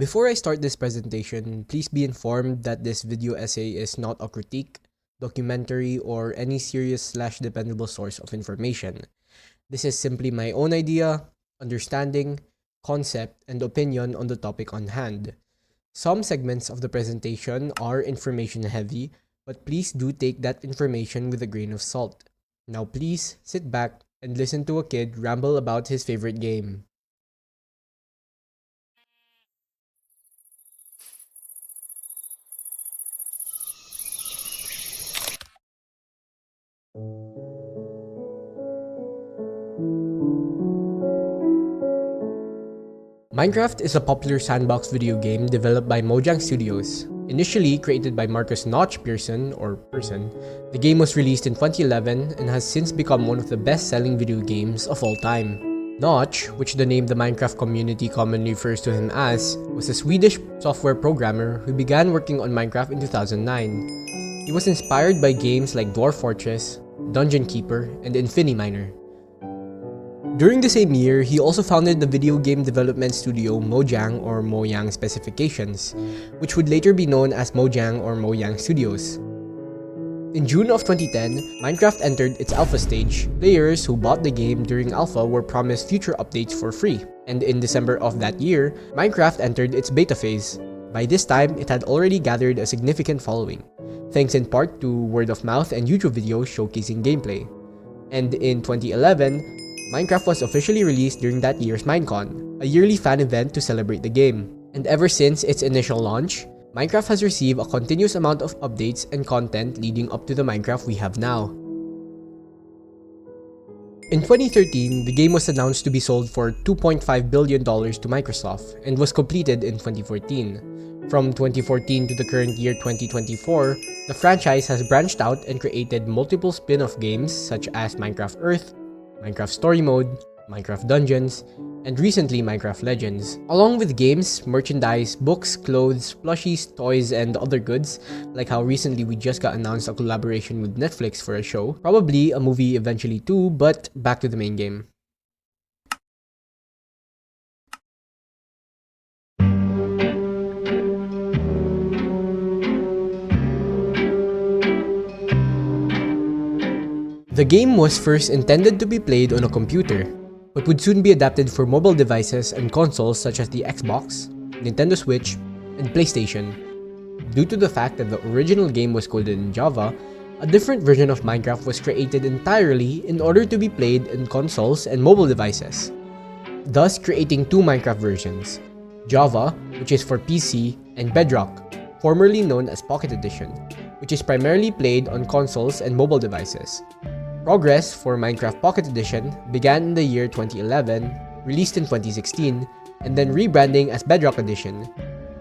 Before I start this presentation, please be informed that this video essay is not a critique, documentary, or any serious/dependable source of information. This is simply my own idea, understanding, concept, and opinion on the topic on hand. Some segments of the presentation are information heavy, but please do take that information with a grain of salt. Now please sit back and listen to a kid ramble about his favorite game. Minecraft is a popular sandbox video game developed by Mojang Studios. Initially created by Marcus Notch Pearson, the game was released in 2011 and has since become one of the best-selling video games of all time. Notch, which the name the Minecraft community commonly refers to him as, was a Swedish software programmer who began working on Minecraft in 2009. He was inspired by games like Dwarf Fortress, Dungeon Keeper, and Infiniminer. During the same year, he also founded the video game development studio Mojang or Mojang Specifications, which would later be known as Mojang or Mojang Studios. In June of 2010, Minecraft entered its alpha stage. Players who bought the game during alpha were promised future updates for free, and in December of that year, Minecraft entered its beta phase. By this time, it had already gathered a significant following, thanks in part to word of mouth and YouTube videos showcasing gameplay. And in 2011, Minecraft was officially released during that year's Minecon, a yearly fan event to celebrate the game. And ever since its initial launch, Minecraft has received a continuous amount of updates and content leading up to the Minecraft we have now. In 2013, the game was announced to be sold for $2.5 billion to Microsoft and was completed in 2014. From 2014 to the current year 2024, the franchise has branched out and created multiple spin-off games such as Minecraft Earth, Minecraft Story Mode, Minecraft Dungeons, and recently Minecraft Legends. Along with games, merchandise, books, clothes, plushies, toys, and other goods, like how recently we just got announced a collaboration with Netflix for a show, probably a movie eventually too, but back to the main game. The game was first intended to be played on a computer, but would soon be adapted for mobile devices and consoles such as the Xbox, Nintendo Switch, and PlayStation. Due to the fact that the original game was coded in Java, a different version of Minecraft was created entirely in order to be played in consoles and mobile devices, thus creating two Minecraft versions: Java, which is for PC, and Bedrock, formerly known as Pocket Edition, which is primarily played on consoles and mobile devices. Progress for Minecraft Pocket Edition began in the year 2011, released in 2016, and then rebranding as Bedrock Edition.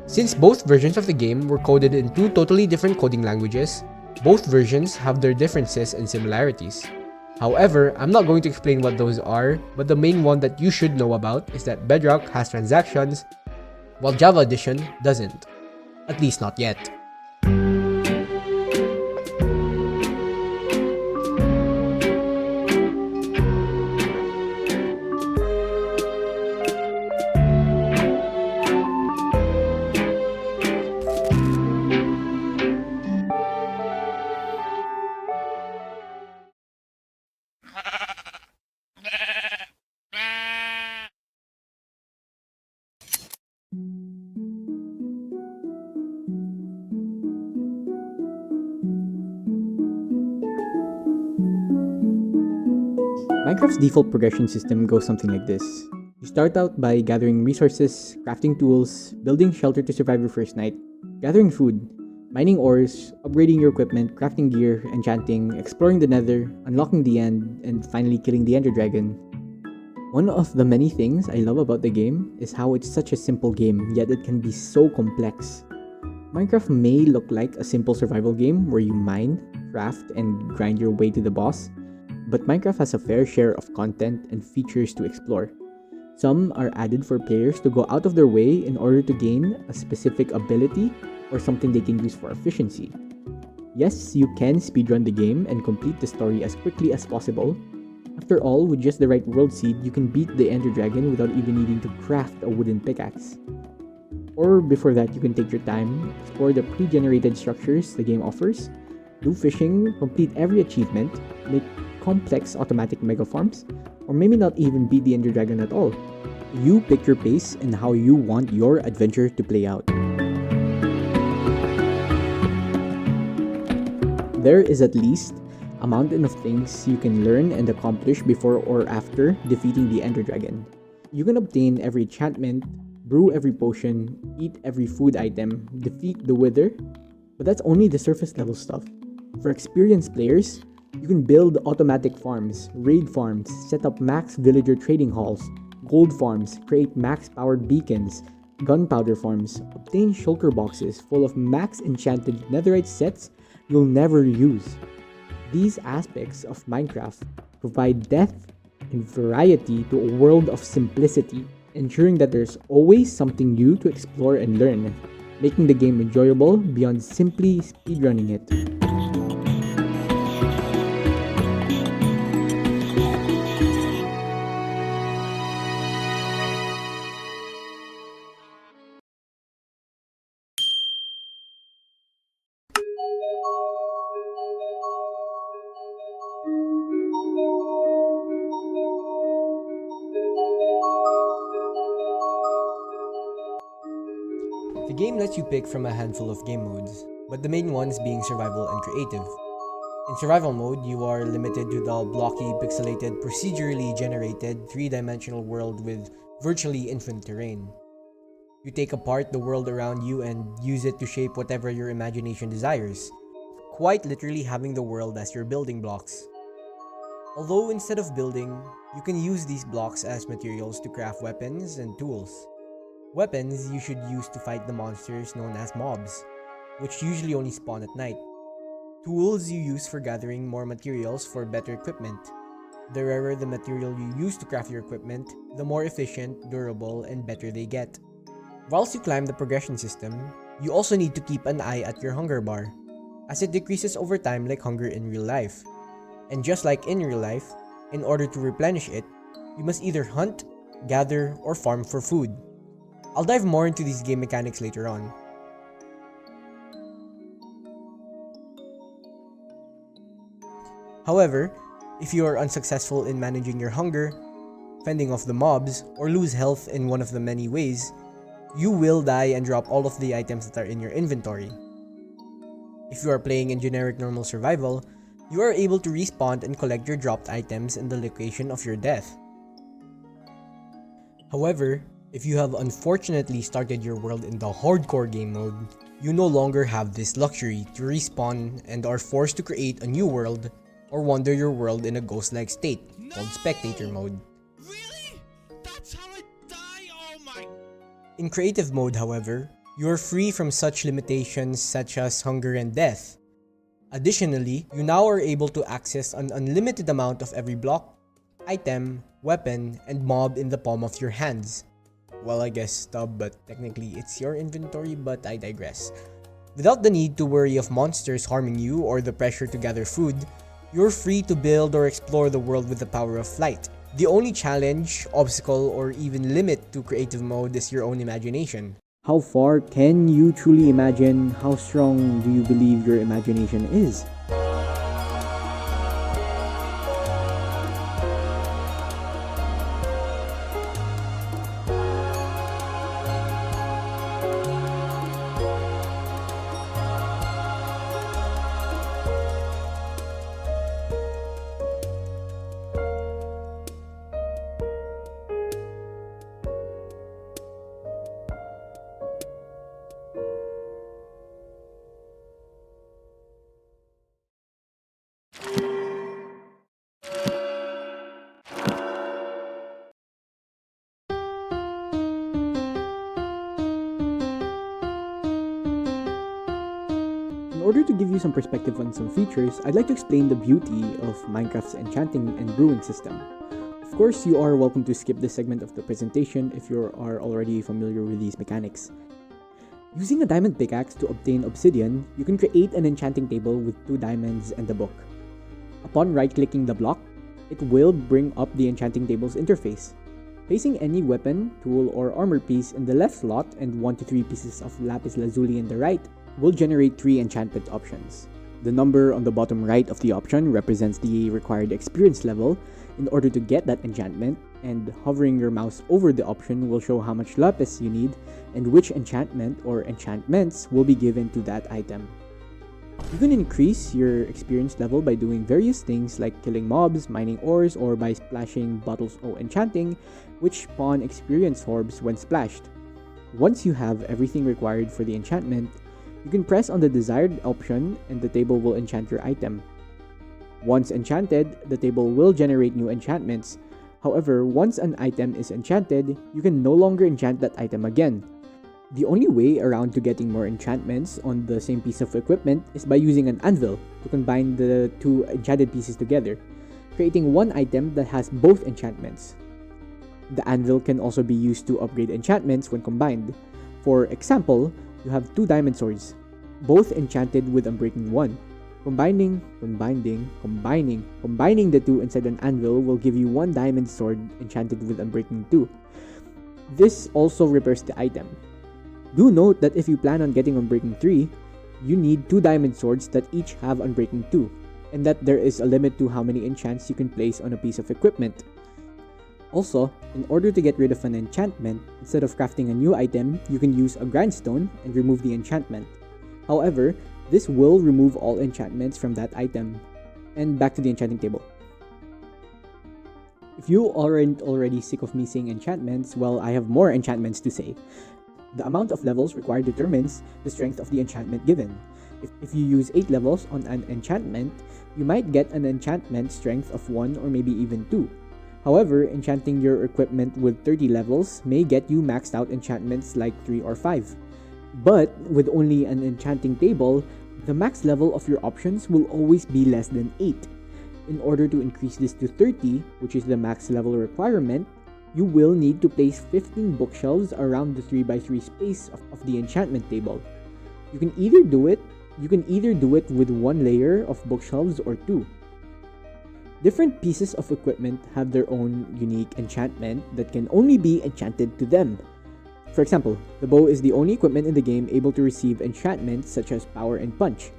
Since both versions of the game were coded in two totally different coding languages, both versions have their differences and similarities. However, I'm not going to explain what those are, but the main one that you should know about is that Bedrock has transactions, while Java Edition doesn't. At least not yet. Minecraft's default progression system goes something like this. You start out by gathering resources, crafting tools, building shelter to survive your first night, gathering food, mining ores, upgrading your equipment, crafting gear, enchanting, exploring the nether, unlocking the end, and finally killing the ender dragon. One of the many things I love about the game is how it's such a simple game, yet it can be so complex. Minecraft may look like a simple survival game where you mine, craft, and grind your way to the boss, but Minecraft has a fair share of content and features to explore. Some are added for players to go out of their way in order to gain a specific ability or something they can use for efficiency. Yes, you can speedrun the game and complete the story as quickly as possible. After all, with just the right world seed, you can beat the Ender Dragon without even needing to craft a wooden pickaxe. Or before that, you can take your time, explore the pre-generated structures the game offers, do fishing, complete every achievement, make complex automatic mega farms, or maybe not even beat the Ender Dragon at all. You pick your pace and how you want your adventure to play out. There is at least a mountain of things you can learn and accomplish before or after defeating the Ender Dragon. You can obtain every enchantment, brew every potion, eat every food item, defeat the Wither, but that's only the surface level stuff. For experienced players, you can build automatic farms, raid farms, set up max villager trading halls, gold farms, create max powered beacons, gunpowder farms, obtain shulker boxes full of max enchanted netherite sets you'll never use. These aspects of Minecraft provide depth and variety to a world of simplicity, ensuring that there's always something new to explore and learn, making the game enjoyable beyond simply speedrunning it. The game lets you pick from a handful of game modes, but the main ones being survival and creative. In survival mode, you are limited to the blocky, pixelated, procedurally generated, three-dimensional world with virtually infinite terrain. You take apart the world around you and use it to shape whatever your imagination desires, quite literally having the world as your building blocks. Although instead of building, you can use these blocks as materials to craft weapons and tools. Weapons you should use to fight the monsters known as mobs, which usually only spawn at night. Tools you use for gathering more materials for better equipment. The rarer the material you use to craft your equipment, the more efficient, durable, and better they get. Whilst you climb the progression system, you also need to keep an eye at your hunger bar, as it decreases over time like hunger in real life. And just like in real life, in order to replenish it, you must either hunt, gather, or farm for food. I'll dive more into these game mechanics later on. However, if you are unsuccessful in managing your hunger, fending off the mobs, or lose health in one of the many ways, you will die and drop all of the items that are in your inventory. If you are playing in generic normal survival, you are able to respawn and collect your dropped items in the location of your death. However, if you have unfortunately started your world in the hardcore game mode, you no longer have this luxury to respawn and are forced to create a new world or wander your world in a ghost-like state called spectator mode. Really? That's how I die? Oh my... In creative mode, however, you are free from such limitations such as hunger and death. Additionally, you now are able to access an unlimited amount of every block, item, weapon, and mob in the palm of your hands. Well, I guess stub, but technically it's your inventory, but I digress. Without the need to worry of monsters harming you or the pressure to gather food, you're free to build or explore the world with the power of flight. The only challenge, obstacle, or even limit to creative mode is your own imagination. How far can you truly imagine? How strong do you believe your imagination is? In order to give you some perspective on some features, I'd like to explain the beauty of Minecraft's enchanting and brewing system. Of course, you are welcome to skip this segment of the presentation if you are already familiar with these mechanics. Using a diamond pickaxe to obtain obsidian, you can create an enchanting table with 2 diamonds and a book. Upon right-clicking the block, it will bring up the enchanting table's interface. Placing any weapon, tool, or armor piece in the left slot and 1 to 3 pieces of lapis lazuli in the right will generate 3 enchantment options. The number on the bottom right of the option represents the required experience level in order to get that enchantment, and hovering your mouse over the option will show how much lapis you need and which enchantment or enchantments will be given to that item. You can increase your experience level by doing various things like killing mobs, mining ores, or by splashing bottles or enchanting, which spawn experience orbs when splashed. Once you have everything required for the enchantment, you can press on the desired option and the table will enchant your item. Once enchanted, the table will generate new enchantments. However, once an item is enchanted, you can no longer enchant that item again. The only way around to getting more enchantments on the same piece of equipment is by using an anvil to combine the two enchanted pieces together, creating one item that has both enchantments. The anvil can also be used to upgrade enchantments when combined. For example, you have 2 diamond swords, both enchanted with Unbreaking 1. Combining the two inside an anvil will give you 1 diamond sword enchanted with Unbreaking 2. This also repairs the item. Do note that if you plan on getting Unbreaking 3, you need 2 diamond swords that each have Unbreaking 2, and that there is a limit to how many enchants you can place on a piece of equipment. Also, in order to get rid of an enchantment, instead of crafting a new item, you can use a grindstone and remove the enchantment. However, this will remove all enchantments from that item. And back to the enchanting table. If you aren't already sick of me saying enchantments, well, I have more enchantments to say. The amount of levels required determines the strength of the enchantment given. If you use 8 levels on an enchantment, you might get an enchantment strength of 1 or maybe even 2. However, enchanting your equipment with 30 levels may get you maxed out enchantments like 3 or 5. But with only an enchanting table, the max level of your options will always be less than 8. In order to increase this to 30, which is the max level requirement, you will need to place 15 bookshelves around the 3x3 space of the enchantment table. You can either do it with 1 layer of bookshelves or 2. Different pieces of equipment have their own unique enchantment that can only be enchanted to them. For example, the bow is the only equipment in the game able to receive enchantments such as power and punch.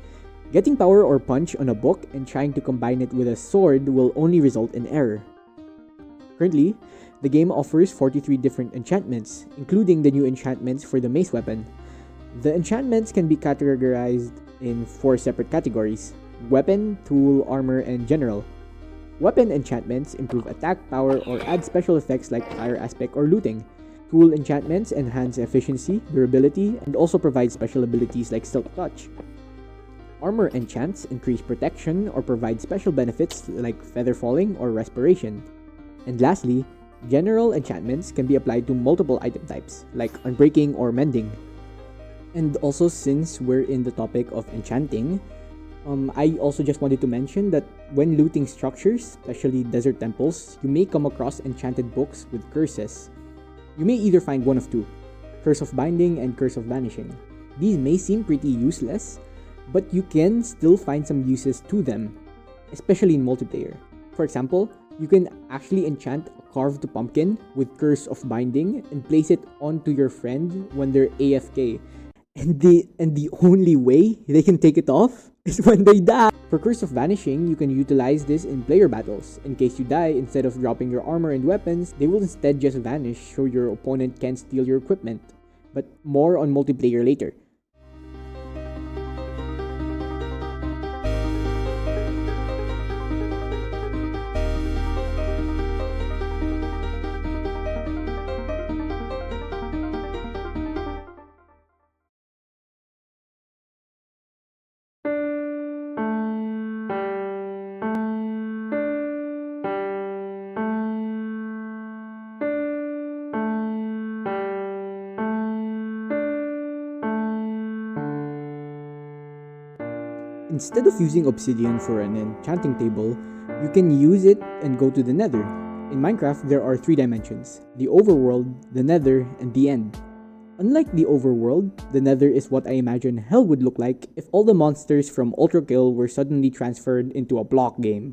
Getting power or punch on a book and trying to combine it with a sword will only result in error. Currently, the game offers 43 different enchantments, including the new enchantments for the mace weapon. The enchantments can be categorized in 4 separate categories: weapon, tool, armor, and general. Weapon enchantments improve attack power or add special effects like fire aspect or looting. Tool enchantments enhance efficiency, durability, and also provide special abilities like Silk Touch. Armor enchants increase protection or provide special benefits like feather falling or respiration. And lastly, general enchantments can be applied to multiple item types like unbreaking or mending. And also, since we're in the topic of enchanting, I also just wanted to mention that when looting structures, especially desert temples, you may come across enchanted books with curses. You may either find one of 2, Curse of Binding and Curse of Vanishing. These may seem pretty useless, but you can still find some uses to them, especially in multiplayer. For example, you can actually enchant a carved pumpkin with Curse of Binding and place it onto your friend when they're AFK. And the only way they can take it off is when they die. For Curse of Vanishing, you can utilize this in player battles. In case you die, instead of dropping your armor and weapons, they will instead just vanish so your opponent can't steal your equipment. But more on multiplayer later. Instead of using obsidian for an enchanting table, you can use it and go to the nether. In Minecraft, there are 3 dimensions: the overworld, the nether, and the end. Unlike the overworld, the nether is what I imagine hell would look like if all the monsters from Ultra Kill were suddenly transferred into a block game.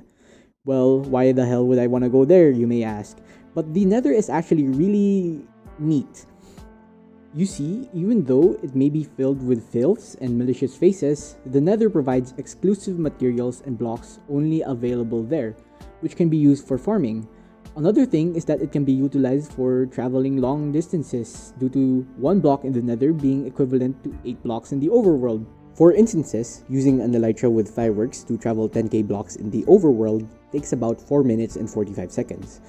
Well, why the hell would I want to go there, you may ask? But the Nether is actually really neat. You see, even though it may be filled with filths and malicious faces, the Nether provides exclusive materials and blocks only available there, which can be used for farming. Another thing is that it can be utilized for traveling long distances, due to one block in the Nether being equivalent to 8 blocks in the overworld. For instances, using an elytra with fireworks to travel 10k blocks in the overworld takes about 4 minutes and 45 seconds,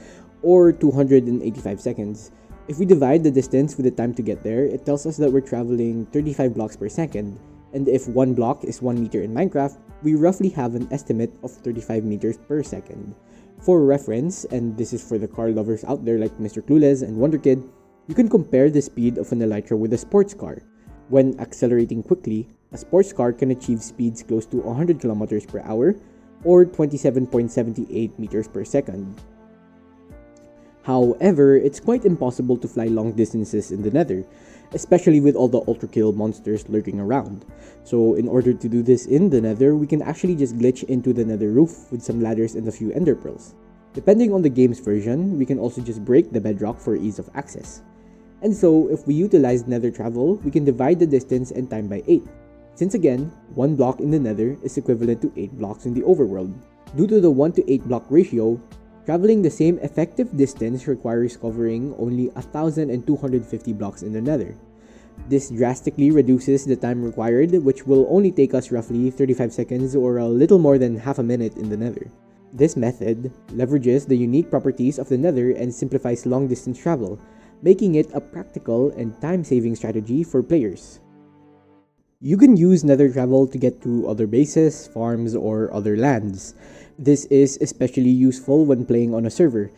or 285 seconds. If we divide the distance with the time to get there, it tells us that we're traveling 35 blocks per second, and if one block is 1 meter in Minecraft, we roughly have an estimate of 35 meters per second. For reference, and this is for the car lovers out there like Mr. Clueless and WonderKid, you can compare the speed of an elytra with a sports car. When accelerating quickly, a sports car can achieve speeds close to 100 kilometers per hour, or 27.78 meters per second. However, it's quite impossible to fly long distances in the Nether, especially with all the ultra kill monsters lurking around. So in order to do this in the Nether, we can actually just glitch into the Nether roof with some ladders and a few ender pearls. Depending on the game's version, we can also just break the bedrock for ease of access. And so, if we utilize Nether travel, we can divide the distance and time by 8. Since again, 1 block in the Nether is equivalent to 8 blocks in the overworld. Due to the 1 to 8 block ratio, traveling the same effective distance requires covering only 1,250 blocks in the Nether. This drastically reduces the time required, which will only take us roughly 35 seconds or a little more than half a minute in the Nether. This method leverages the unique properties of the Nether and simplifies long-distance travel, making it a practical and time-saving strategy for players. You can use Nether travel to get to other bases, farms, or other lands. This is especially useful when playing on a server.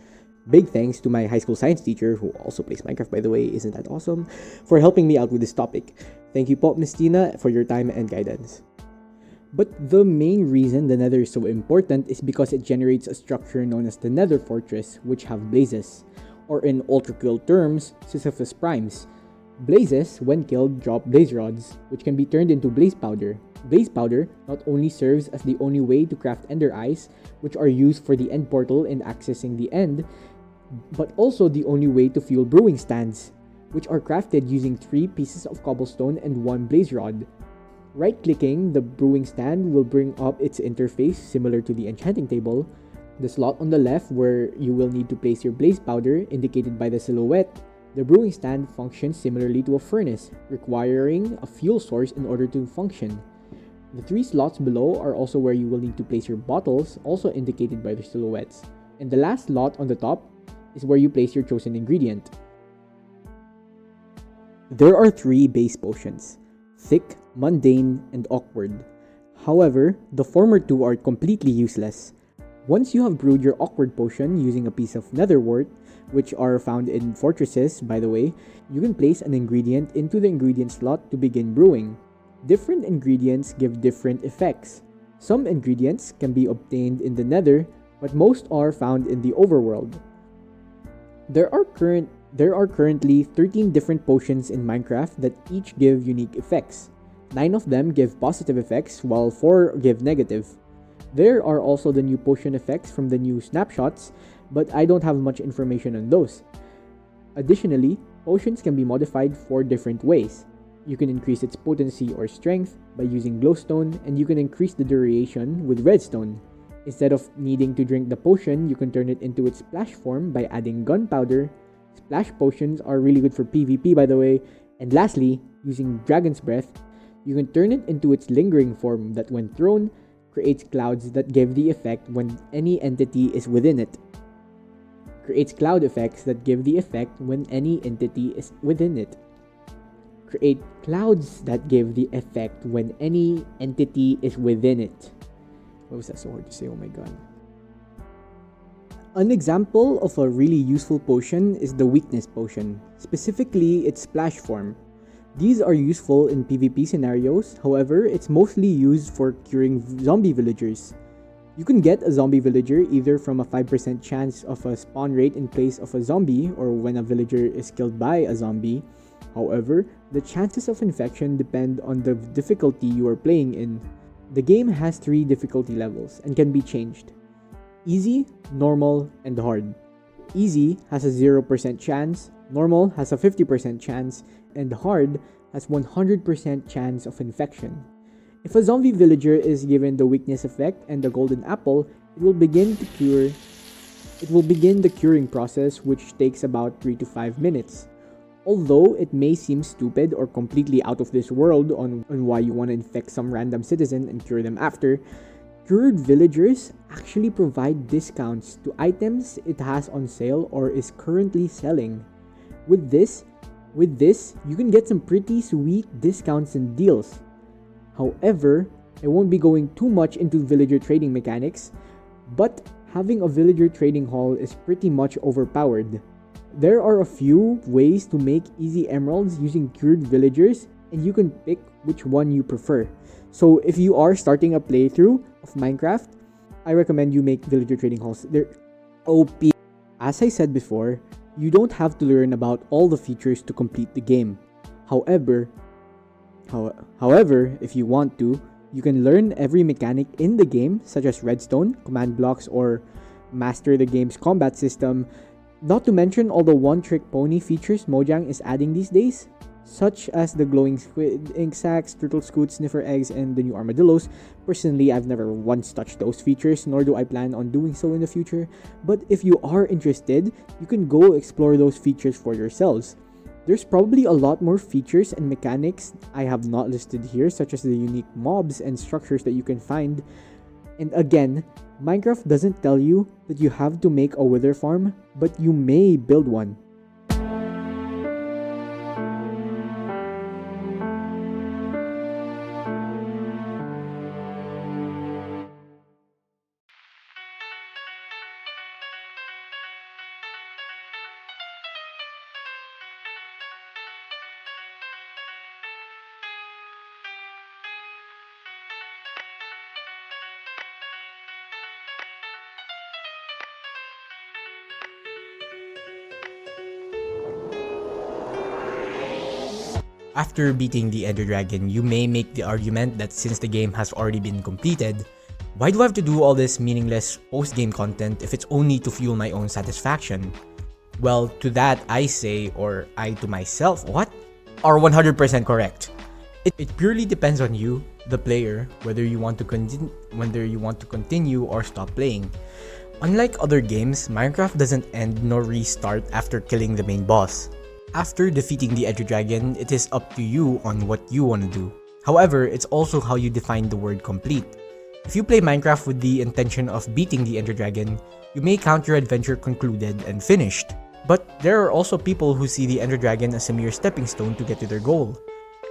Big thanks to my high school science teacher, who also plays Minecraft by the way, isn't that awesome, for helping me out with this topic. Thank you po, Miss Tina, for your time and guidance. But the main reason the Nether is so important is because it generates a structure known as the Nether Fortress, which have blazes, or in ultra kill terms, Sisyphus Primes. Blazes, when killed, drop blaze rods, which can be turned into blaze powder. Blaze powder not only serves as the only way to craft ender eyes, which are used for the end portal in accessing the end, but also the only way to fuel brewing stands, which are crafted using 3 pieces of cobblestone and 1 blaze rod. Right-clicking the brewing stand will bring up its interface similar to the enchanting table. The slot on the left where you will need to place your blaze powder, indicated by the silhouette. The brewing stand functions similarly to a furnace, requiring a fuel source in order to function. The 3 slots below are also where you will need to place your bottles, also indicated by the silhouettes. And the last slot on the top is where you place your chosen ingredient. There are 3 base potions: thick, mundane, and awkward. However, the former 2 are completely useless. Once you have brewed your awkward potion using a piece of nether wart, which are found in fortresses by the way, you can place an ingredient into the ingredient slot to begin brewing. Different ingredients give different effects. Some ingredients can be obtained in the Nether, but most are found in the overworld. There are currently 13 different potions in Minecraft that each give unique effects. 9 of them give positive effects, while 4 give negative. There are also the new potion effects from the new snapshots, but I don't have much information on those. Additionally, potions can be modified 4 different ways. You can increase its potency or strength by using glowstone, and you can increase the duration with redstone. Instead of needing to drink the potion, you can turn it into its splash form by adding gunpowder. Splash potions are really good for PvP by the way. And lastly, using Dragon's Breath, you can turn it into its lingering form that when thrown, creates clouds that give the effect when any entity is within it. Creates cloud effects that give the effect when any entity is within it. Create clouds that give the effect when any entity is within it. Why was that so hard to say? Oh my god. An example of a really useful potion is the weakness potion, specifically its splash form. These are useful in PvP scenarios, however, it's mostly used for curing zombie villagers. You can get a zombie villager either from a 5% chance of a spawn rate in place of a zombie or when a villager is killed by a zombie. However, the chances of infection depend on the difficulty you are playing in. The game has 3 difficulty levels and can be changed: easy, normal, and hard. Easy has a 0% chance, normal has a 50% chance, and hard has 100% chance of infection. If a zombie villager is given the weakness effect and the golden apple, it will begin the curing process, which takes about 3 to 5 minutes. Although it may seem stupid or completely out of this world on why you want to infect some random citizen and cure them after, cured villagers actually provide discounts to items it has on sale or is currently selling. With this, you can get some pretty sweet discounts and deals. However, I won't be going too much into villager trading mechanics, but having a villager trading hall is pretty much overpowered. There are a few ways to make easy emeralds using cured villagers, and you can pick which one you prefer. So if you are starting a playthrough of Minecraft, I recommend you make villager trading halls. They're OP. As I said before, you don't have to learn about all the features to complete the game. However, if you want to, you can learn every mechanic in the game, such as redstone, command blocks, or master the game's combat system. Not to mention all the one-trick pony features Mojang is adding these days, such as the glowing squid, ink sacs, turtle scoots, sniffer eggs, and the new armadillos. Personally, I've never once touched those features, nor do I plan on doing so in the future. But if you are interested, you can go explore those features for yourselves. There's probably a lot more features and mechanics I have not listed here, such as the unique mobs and structures that you can find. And again, Minecraft doesn't tell you that you have to make a wither farm, but you may build one. After beating the Ender Dragon, you may make the argument that since the game has already been completed, why do I have to do all this meaningless post-game content if it's only to fuel my own satisfaction? Well, to that I say, or I to myself, what? Are 100% correct. It purely depends on you, the player, whether you want to continue or stop playing. Unlike other games, Minecraft doesn't end nor restart after killing the main boss. After defeating the Ender Dragon, it is up to you on what you want to do. However, it's also how you define the word complete. If you play Minecraft with the intention of beating the Ender Dragon, you may count your adventure concluded and finished. But there are also people who see the Ender Dragon as a mere stepping stone to get to their goal.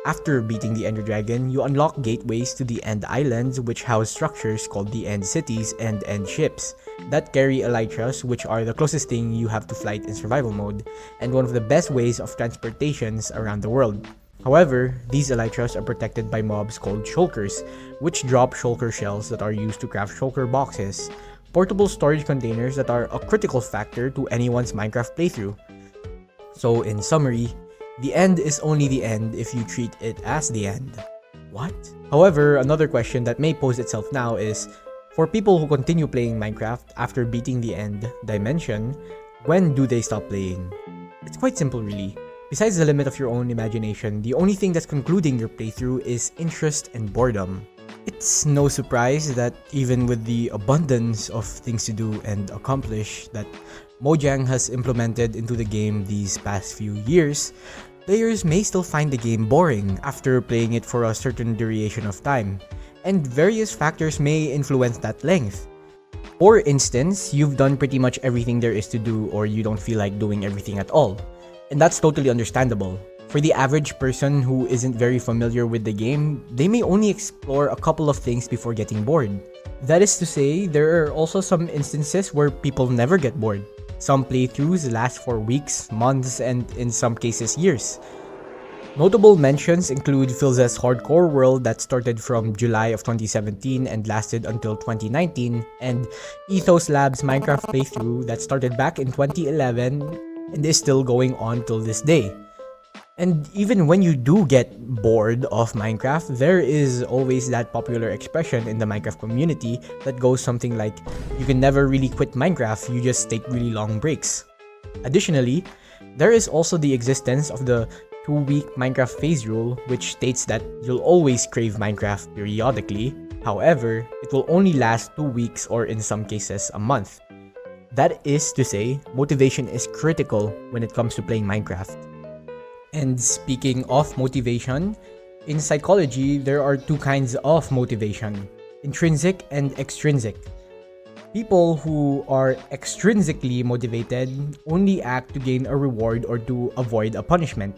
After beating the Ender Dragon, you unlock gateways to the End Islands, which house structures called the End Cities and End Ships that carry elytras, which are the closest thing you have to flight in survival mode, and one of the best ways of transportations around the world. However, these elytras are protected by mobs called shulkers, which drop shulker shells that are used to craft shulker boxes, portable storage containers that are a critical factor to anyone's Minecraft playthrough. So in summary, the end is only the end if you treat it as the end. What? However, another question that may pose itself now is, for people who continue playing Minecraft after beating the end dimension, when do they stop playing? It's quite simple really. Besides the limit of your own imagination, the only thing that's concluding your playthrough is interest and boredom. It's no surprise that even with the abundance of things to do and accomplish that Mojang has implemented into the game these past few years, players may still find the game boring after playing it for a certain duration of time, and various factors may influence that length. For instance, you've done pretty much everything there is to do, or you don't feel like doing everything at all, and that's totally understandable. For the average person who isn't very familiar with the game, they may only explore a couple of things before getting bored. That is to say, there are also some instances where people never get bored. Some playthroughs last for weeks, months, and in some cases years. Notable mentions include Phil's Hardcore World that started from July of 2017 and lasted until 2019, and Ethos Labs Minecraft playthrough that started back in 2011 and is still going on till this day. And even when you do get bored of Minecraft, there is always that popular expression in the Minecraft community that goes something like, you can never really quit Minecraft, you just take really long breaks. Additionally, there is also the existence of the 2-week Minecraft phase rule, which states that you'll always crave Minecraft periodically. However, it will only last 2 weeks or in some cases a month. That is to say, motivation is critical when it comes to playing Minecraft. And speaking of motivation, in psychology, there are two kinds of motivation: intrinsic and extrinsic. People who are extrinsically motivated only act to gain a reward or to avoid a punishment.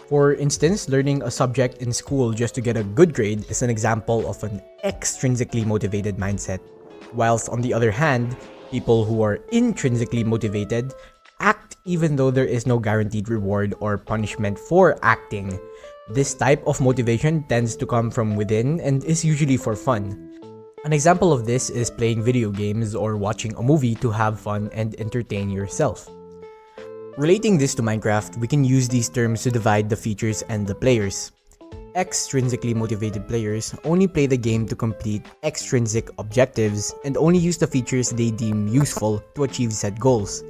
For instance, learning a subject in school just to get a good grade is an example of an extrinsically motivated mindset. Whilst on the other hand, people who are intrinsically motivated act even though there is no guaranteed reward or punishment for acting. This type of motivation tends to come from within and is usually for fun. An example of this is playing video games or watching a movie to have fun and entertain yourself. Relating this to Minecraft, we can use these terms to divide the features and the players. Extrinsically motivated players only play the game to complete extrinsic objectives and only use the features they deem useful to achieve said goals.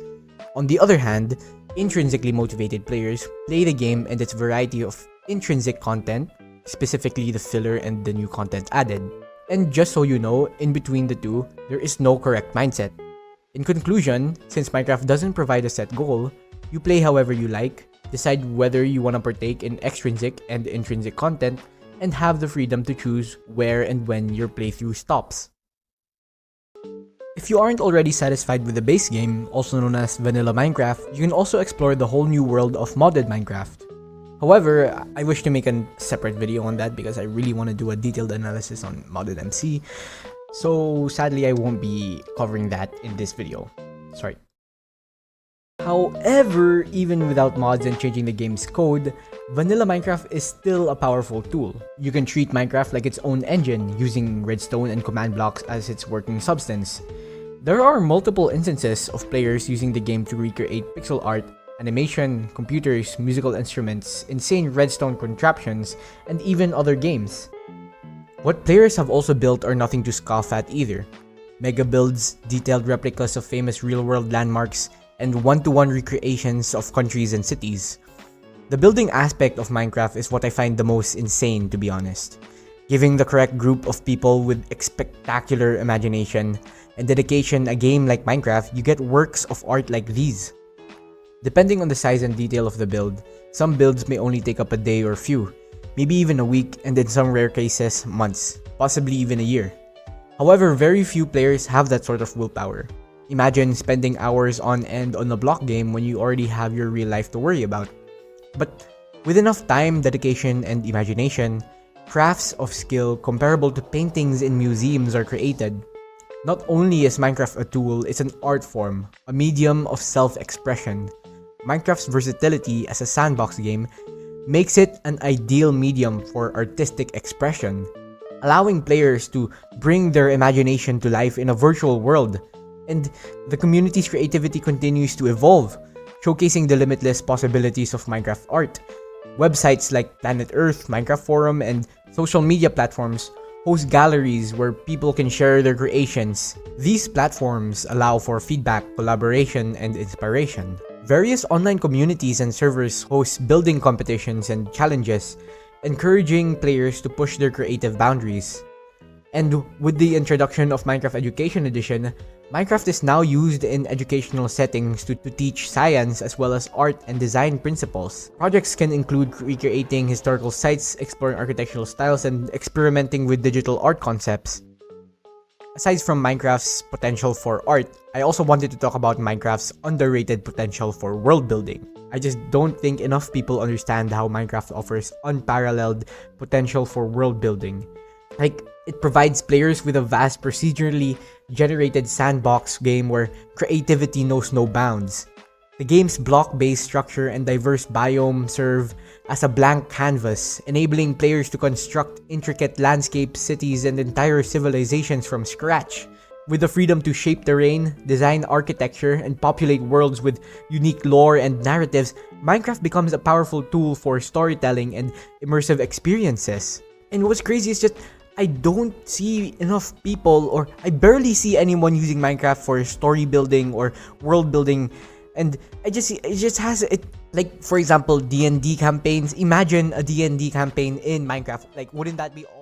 On the other hand, intrinsically motivated players play the game and its variety of intrinsic content, specifically the filler and the new content added. And just so you know, in between the two, there is no correct mindset. In conclusion, since Minecraft doesn't provide a set goal, you play however you like, decide whether you want to partake in extrinsic and intrinsic content, and have the freedom to choose where and when your playthrough stops. If you aren't already satisfied with the base game, also known as vanilla Minecraft, you can also explore the whole new world of modded Minecraft. However, I wish to make a separate video on that because I really want to do a detailed analysis on modded MC. So sadly, I won't be covering that in this video. Sorry. However, even without mods and changing the game's code, vanilla Minecraft is still a powerful tool. You can treat Minecraft like its own engine, using redstone and command blocks as its working substance. There are multiple instances of players using the game to recreate pixel art, animation, computers, musical instruments, insane redstone contraptions, and even other games. What players have also built are nothing to scoff at either. Mega builds, detailed replicas of famous real-world landmarks, and one-to-one recreations of countries and cities. The building aspect of Minecraft is what I find the most insane, to be honest. Giving the correct group of people with spectacular imagination and dedication a game like Minecraft, you get works of art like these. Depending on the size and detail of the build, some builds may only take up a day or few, maybe even a week, and in some rare cases, months, possibly even a year. However, very few players have that sort of willpower. Imagine spending hours on end on a block game when you already have your real life to worry about. But with enough time, dedication, and imagination, crafts of skill comparable to paintings in museums are created. Not only is Minecraft a tool, it's an art form, a medium of self-expression. Minecraft's versatility as a sandbox game makes it an ideal medium for artistic expression, allowing players to bring their imagination to life in a virtual world. And the community's creativity continues to evolve, showcasing the limitless possibilities of Minecraft art. Websites like Planet Earth, Minecraft Forum, and social media platforms host galleries where people can share their creations. These platforms allow for feedback, collaboration, and inspiration. Various online communities and servers host building competitions and challenges, encouraging players to push their creative boundaries. And with the introduction of Minecraft Education Edition, Minecraft is now used in educational settings to teach science as well as art and design principles. Projects can include recreating historical sites, exploring architectural styles, and experimenting with digital art concepts. Aside from Minecraft's potential for art, I also wanted to talk about Minecraft's underrated potential for world building. I just don't think enough people understand how Minecraft offers unparalleled potential for world building. It provides players with a vast procedurally generated sandbox game where creativity knows no bounds. The game's block-based structure and diverse biome serve as a blank canvas, enabling players to construct intricate landscapes, cities, and entire civilizations from scratch. With the freedom to shape terrain, design architecture, and populate worlds with unique lore and narratives, Minecraft becomes a powerful tool for storytelling and immersive experiences. And what's crazy is just I don't see enough people, or I barely see anyone using Minecraft for story building or world building And it just has it, like, for example, D&D campaigns. Imagine a D&D campaign in Minecraft. Like, wouldn't that be all?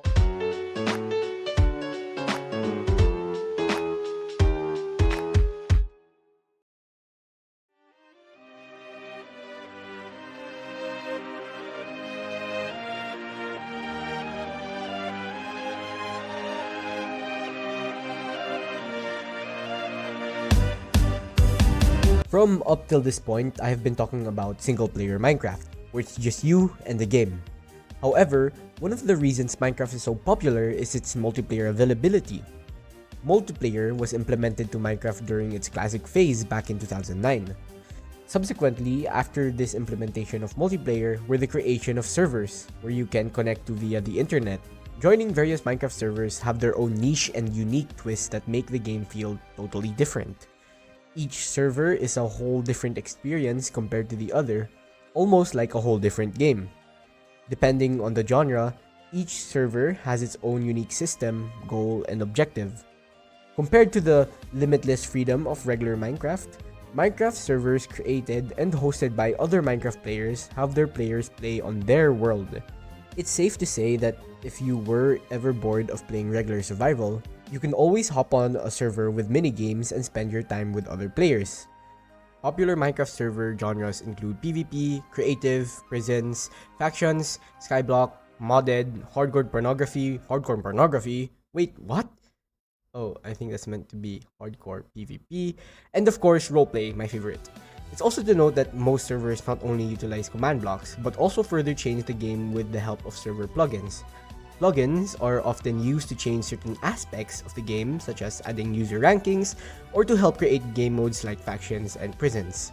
From up till this point, I have been talking about single-player Minecraft, where it's just you and the game. However, one of the reasons Minecraft is so popular is its multiplayer availability. Multiplayer was implemented to Minecraft during its classic phase back in 2009. Subsequently, after this implementation of multiplayer were the creation of servers, where you can connect to via the internet. Joining various Minecraft servers have their own niche and unique twists that make the game feel totally different. Each server is a whole different experience compared to the other, almost like a whole different game. Depending on the genre, each server has its own unique system, goal, and objective. Compared to the limitless freedom of regular Minecraft, Minecraft servers created and hosted by other Minecraft players have their players play on their world. It's safe to say that if you were ever bored of playing regular survival, you can always hop on a server with minigames and spend your time with other players. Popular Minecraft server genres include PvP, creative, prisons, factions, skyblock, modded, hardcore pornography. Wait, what? Oh, I think that's meant to be hardcore PvP, and of course roleplay, my favorite. It's also to note that most servers not only utilize command blocks, but also further change the game with the help of server plugins. Plugins are often used to change certain aspects of the game, such as adding user rankings, or to help create game modes like factions and prisons.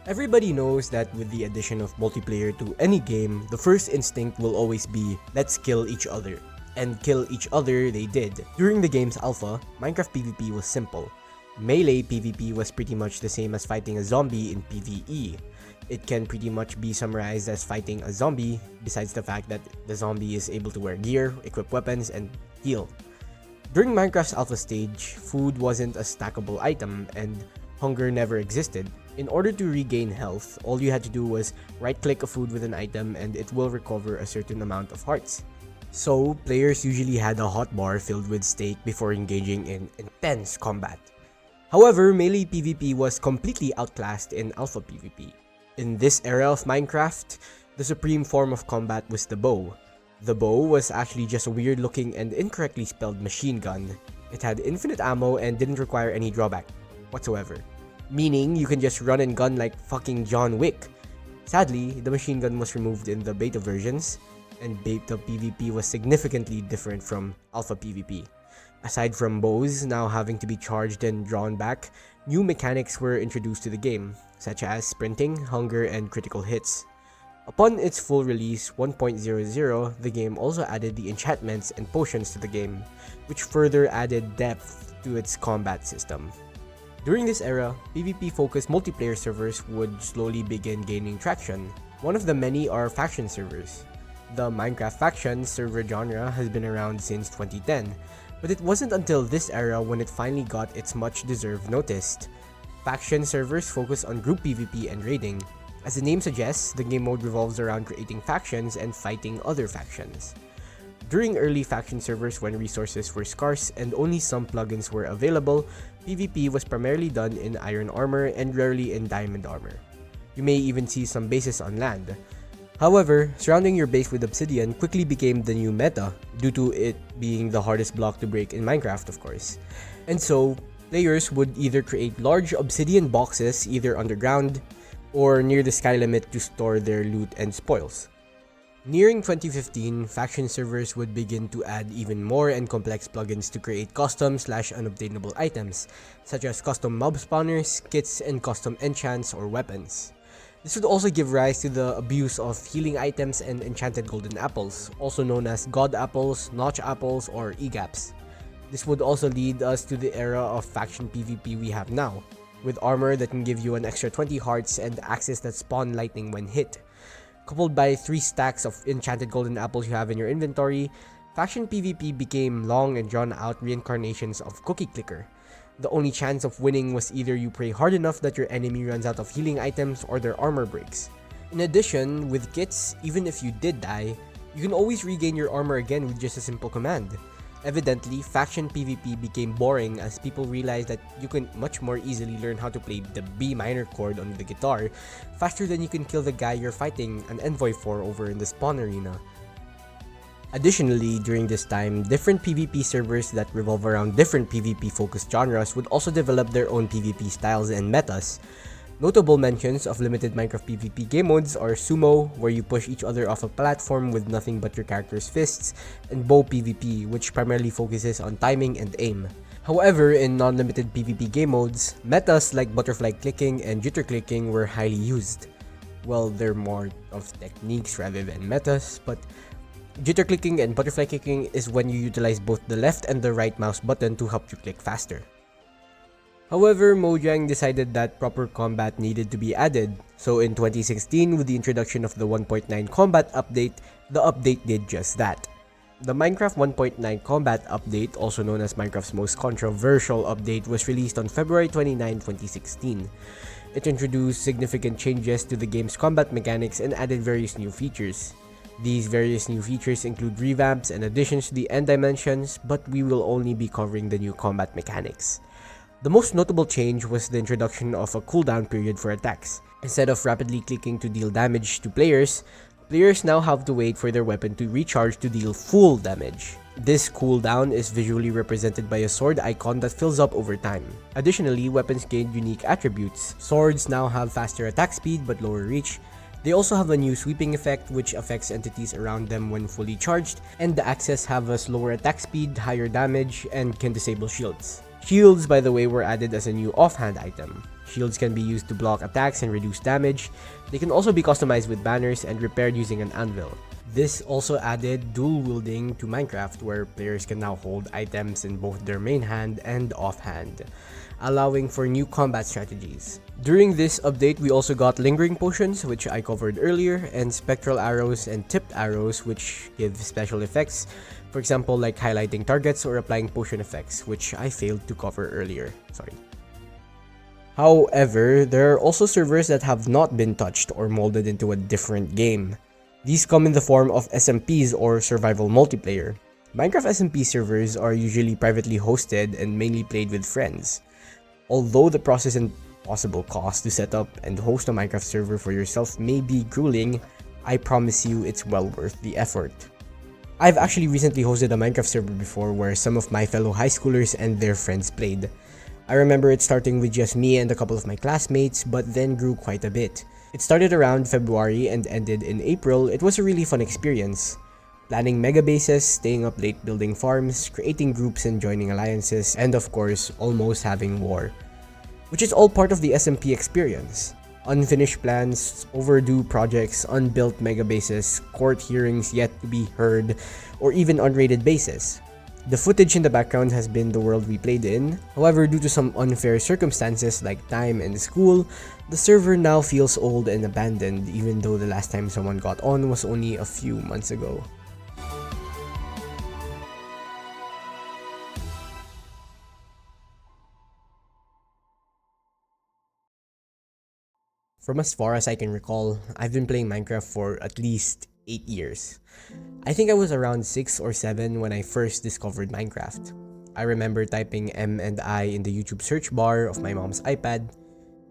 Everybody knows that with the addition of multiplayer to any game, the first instinct will always be, let's kill each other. And kill each other they did. During the game's alpha, Minecraft PvP was simple. Melee PvP was pretty much the same as fighting a zombie in PvE. It can pretty much be summarized as fighting a zombie, besides the fact that the zombie is able to wear gear, equip weapons, and heal. During Minecraft's alpha stage, food wasn't a stackable item, and hunger never existed. In order to regain health, all you had to do was right-click a food with an item and it will recover a certain amount of hearts. So, players usually had a hotbar filled with steak before engaging in intense combat. However, melee PvP was completely outclassed in alpha PvP. In this era of Minecraft, the supreme form of combat was the bow. The bow was actually just a weird looking and incorrectly spelled machine gun. It had infinite ammo and didn't require any drawback whatsoever. Meaning, you can just run and gun like fucking John Wick. Sadly, the machine gun was removed in the beta versions, and beta PvP was significantly different from alpha PvP. Aside from bows now having to be charged and drawn back, new mechanics were introduced to the game, such as sprinting, hunger, and critical hits. Upon its full release 1.00, the game also added the enchantments and potions to the game, which further added depth to its combat system. During this era, PvP-focused multiplayer servers would slowly begin gaining traction. One of the many are faction servers. The Minecraft faction server genre has been around since 2010, but it wasn't until this era when it finally got its much-deserved notice. Faction servers focus on group PvP and raiding. As the name suggests, the game mode revolves around creating factions and fighting other factions. During early faction servers when resources were scarce and only some plugins were available, PvP was primarily done in iron armor and rarely in diamond armor. You may even see some bases on land. However, surrounding your base with obsidian quickly became the new meta, due to it being the hardest block to break in Minecraft, of course. And so, players would either create large obsidian boxes either underground or near the sky limit to store their loot and spoils. Nearing 2015, faction servers would begin to add even more and complex plugins to create custom/unobtainable items, such as custom mob spawners, kits, and custom enchants or weapons. This would also give rise to the abuse of healing items and enchanted golden apples, also known as god apples, notch apples, or egaps. This would also lead us to the era of faction PvP we have now, with armor that can give you an extra 20 hearts and axes that spawn lightning when hit. Coupled by 3 stacks of enchanted golden apples you have in your inventory, faction PvP became long and drawn out reincarnations of Cookie Clicker. The only chance of winning was either you pray hard enough that your enemy runs out of healing items or their armor breaks. In addition, with kits, even if you did die, you can always regain your armor again with just a simple command. Evidently, faction PvP became boring as people realized that you can much more easily learn how to play the B minor chord on the guitar faster than you can kill the guy you're fighting an envoy for over in the spawn arena. Additionally, during this time, different PvP servers that revolve around different PvP-focused genres would also develop their own PvP styles and metas. Notable mentions of limited Minecraft PvP game modes are Sumo, where you push each other off a platform with nothing but your character's fists, and Bow PvP, which primarily focuses on timing and aim. However, in non-limited PvP game modes, metas like butterfly clicking and jitter clicking were highly used. Well, they're more of techniques rather than metas, but jitter clicking and butterfly clicking is when you utilize both the left and the right mouse button to help you click faster. However, Mojang decided that proper combat needed to be added, so in 2016, with the introduction of the 1.9 combat update, the update did just that. The Minecraft 1.9 combat update, also known as Minecraft's most controversial update, was released on February 29, 2016. It introduced significant changes to the game's combat mechanics and added various new features. These various new features include revamps and additions to the end dimensions, but we will only be covering the new combat mechanics. The most notable change was the introduction of a cooldown period for attacks. Instead of rapidly clicking to deal damage to players now have to wait for their weapon to recharge to deal full damage. This cooldown is visually represented by a sword icon that fills up over time. Additionally, weapons gained unique attributes. Swords now have faster attack speed but lower reach. They also have a new sweeping effect which affects entities around them when fully charged, and the axes have a slower attack speed, higher damage, and can disable shields. Shields, by the way, were added as a new offhand item. Shields can be used to block attacks and reduce damage. They can also be customized with banners and repaired using an anvil. This also added dual wielding to Minecraft, where players can now hold items in both their main hand and offhand, allowing for new combat strategies. During this update, we also got lingering potions, which I covered earlier, and spectral arrows and tipped arrows, which give special effects. For example, like highlighting targets or applying potion effects, which I failed to cover earlier. Sorry. However, there are also servers that have not been touched or molded into a different game. These come in the form of SMPs or survival multiplayer. Minecraft SMP servers are usually privately hosted and mainly played with friends. Although the process and possible cost to set up and host a Minecraft server for yourself may be grueling, I promise you it's well worth the effort. I've actually recently hosted a Minecraft server before where some of my fellow high schoolers and their friends played. I remember it starting with just me and a couple of my classmates, but then grew quite a bit. It started around February and ended in April. It was a really fun experience. Planning mega bases, staying up late building farms, creating groups and joining alliances, and of course, almost having war. Which is all part of the SMP experience. Unfinished plans, overdue projects, unbuilt mega bases, court hearings yet to be heard, or even unrated bases. The footage in the background has been the world we played in. However, due to some unfair circumstances like time and school, the server now feels old and abandoned even though the last time someone got on was only a few months ago. From as far as I can recall, I've been playing Minecraft for at least 8 years. I think I was around 6 or 7 when I first discovered Minecraft. I remember typing M and I in the YouTube search bar of my mom's iPad,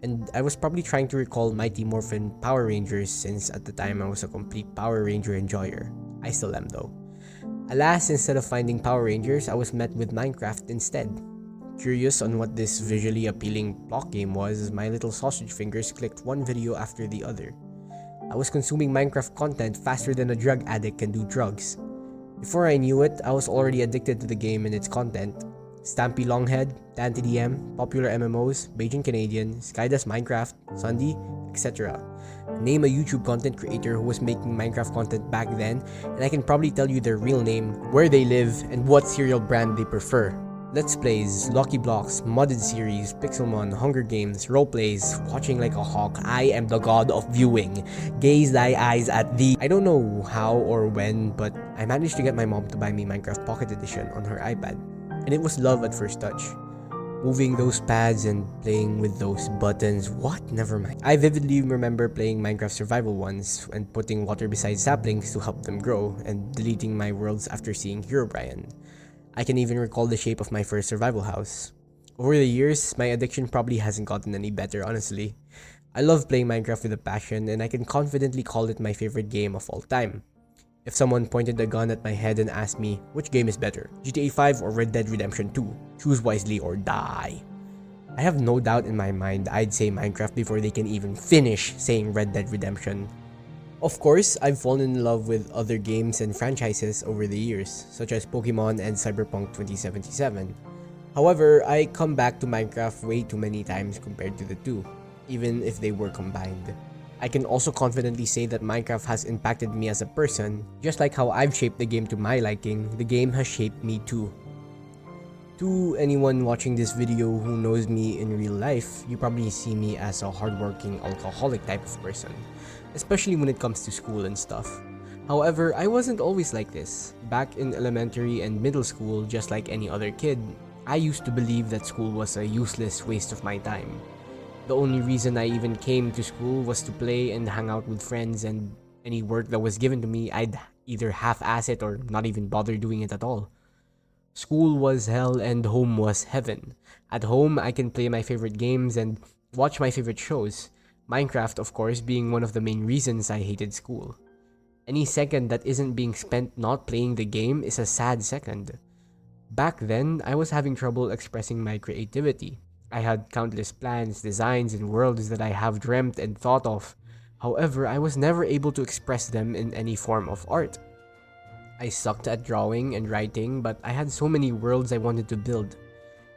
and I was probably trying to recall Mighty Morphin Power Rangers since at the time I was a complete Power Ranger enjoyer. I still am though. Alas, instead of finding Power Rangers, I was met with Minecraft instead. Curious on what this visually appealing block game was, my little sausage fingers clicked one video after the other. I was consuming Minecraft content faster than a drug addict can do drugs. Before I knew it, I was already addicted to the game and its content. Stampy Longhead, DanTDM, popular MMOs, Beijing Canadian, Skydas Minecraft, Sunday, etc. Name a YouTube content creator who was making Minecraft content back then, and I can probably tell you their real name, where they live, and what cereal brand they prefer. Let's Plays, Lucky Blocks, Modded Series, Pixelmon, Hunger Games, Roleplays, Watching Like a Hawk, I am the god of viewing. Gaze thy eyes at thee. I don't know how or when, but I managed to get my mom to buy me Minecraft Pocket Edition on her iPad, and it was love at first touch. Moving those pads and playing with those buttons. What? Never mind. I vividly remember playing Minecraft Survival once and putting water beside saplings to help them grow and deleting my worlds after seeing Herobrine. I can even recall the shape of my first survival house. Over the years, my addiction probably hasn't gotten any better, honestly. I love playing Minecraft with a passion, and I can confidently call it my favorite game of all time. If someone pointed a gun at my head and asked me, which game is better, GTA 5 or Red Dead Redemption 2? Choose wisely or die. I have no doubt in my mind I'd say Minecraft before they can even finish saying Red Dead Redemption. Of course, I've fallen in love with other games and franchises over the years, such as Pokemon and Cyberpunk 2077. However, I come back to Minecraft way too many times compared to the two, even if they were combined. I can also confidently say that Minecraft has impacted me as a person. Just like how I've shaped the game to my liking, the game has shaped me too. To anyone watching this video who knows me in real life, you probably see me as a hardworking alcoholic type of person, especially when it comes to school and stuff. However, I wasn't always like this. Back in elementary and middle school, just like any other kid, I used to believe that school was a useless waste of my time. The only reason I even came to school was to play and hang out with friends, and any work that was given to me, I'd either half-ass it or not even bother doing it at all. School was hell and home was heaven. At home, I can play my favorite games and watch my favorite shows. Minecraft, of course, being one of the main reasons I hated school. Any second that isn't being spent not playing the game is a sad second. Back then, I was having trouble expressing my creativity. I had countless plans, designs, and worlds that I have dreamt and thought of. However, I was never able to express them in any form of art. I sucked at drawing and writing, but I had so many worlds I wanted to build.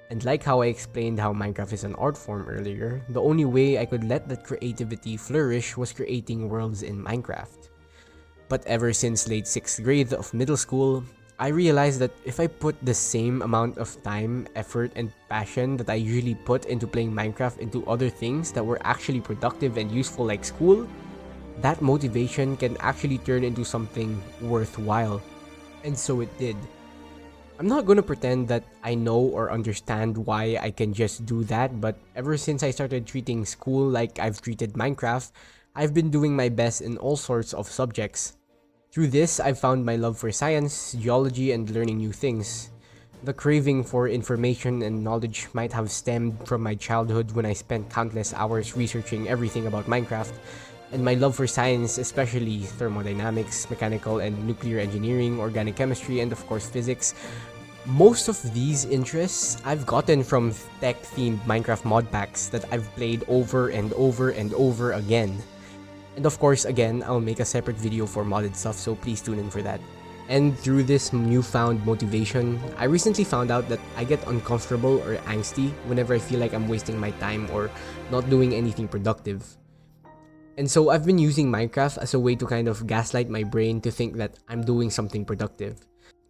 And like how I explained how Minecraft is an art form earlier, the only way I could let that creativity flourish was creating worlds in Minecraft. But ever since late 6th grade of middle school, I realized that if I put the same amount of time, effort, and passion that I usually put into playing Minecraft into other things that were actually productive and useful like school, that motivation can actually turn into something worthwhile. And so it did. I'm not gonna pretend that I know or understand why I can just do that, but ever since I started treating school like I've treated Minecraft, I've been doing my best in all sorts of subjects. Through this, I've found my love for science, geology, and learning new things. The craving for information and knowledge might have stemmed from my childhood when I spent countless hours researching everything about Minecraft, and my love for science, especially thermodynamics, mechanical and nuclear engineering, organic chemistry, and of course physics. Most of these interests I've gotten from tech-themed Minecraft mod packs that I've played over and over and over again. And of course, again, I'll make a separate video for modded stuff, so please tune in for that. And through this newfound motivation, I recently found out that I get uncomfortable or angsty whenever I feel like I'm wasting my time or not doing anything productive. And so I've been using Minecraft as a way to kind of gaslight my brain to think that I'm doing something productive.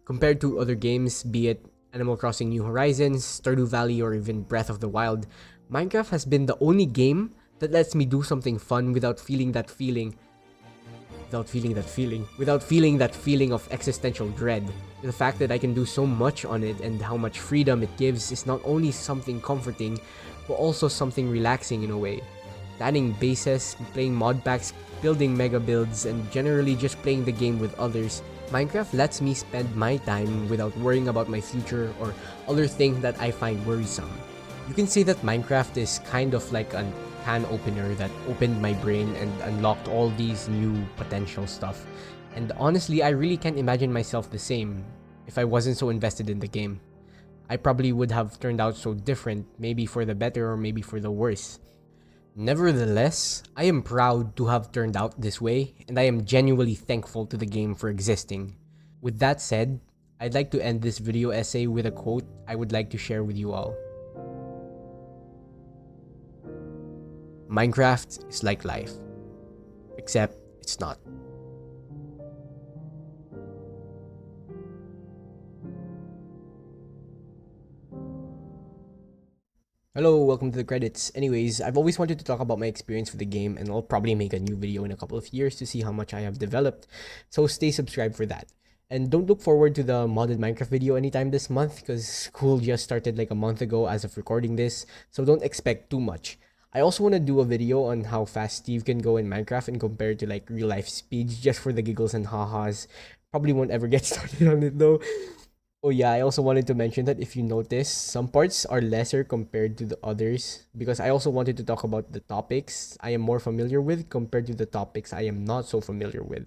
Compared to other games, be it Animal Crossing New Horizons, Stardew Valley, or even Breath of the Wild, Minecraft has been the only game that lets me do something fun without feeling that feeling of existential dread. The fact that I can do so much on it and how much freedom it gives is not only something comforting, but also something relaxing in a way. Planning bases, playing mod packs, building mega builds, and generally just playing the game with others, Minecraft lets me spend my time without worrying about my future or other things that I find worrisome. You can say that Minecraft is kind of like a can opener that opened my brain and unlocked all these new potential stuff. And honestly, I really can't imagine myself the same if I wasn't so invested in the game. I probably would have turned out so different, maybe for the better or maybe for the worse. Nevertheless, I am proud to have turned out this way, and I am genuinely thankful to the game for existing. With that said, I'd like to end this video essay with a quote I would like to share with you all. Minecraft is like life, except it's not. Hello, welcome to the credits. Anyways, I've always wanted to talk about my experience with the game, and I'll probably make a new video in a couple of years to see how much I have developed, so stay subscribed for that. And don't look forward to the modded Minecraft video anytime this month because school just started like a month ago as of recording this, so don't expect too much. I also want to do a video on how fast Steve can go in Minecraft and compare to like real life speeds just for the giggles and ha-has. Probably won't ever get started on it though. Oh yeah, I also wanted to mention that if you notice, some parts are lesser compared to the others because I also wanted to talk about the topics I am more familiar with compared to the topics I am not so familiar with.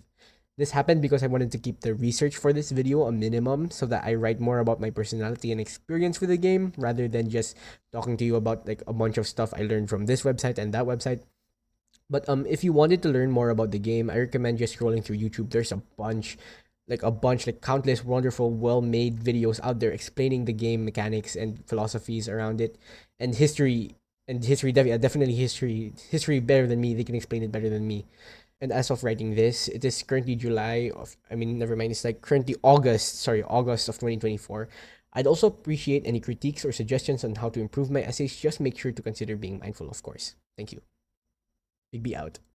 This happened because I wanted to keep the research for this video a minimum so that I write more about my personality and experience with the game rather than just talking to you about like a bunch of stuff I learned from this website and that website. But if you wanted to learn more about the game, I recommend just scrolling through YouTube. There's like countless wonderful, well-made videos out there explaining the game mechanics and philosophies around it, and definitely history better than me. They can explain it better than me. And as of writing this, it is currently never mind. It's like currently August of 2024. I'd also appreciate any critiques or suggestions on how to improve my essays. Just make sure to consider being mindful, of course. Thank you. Big B out.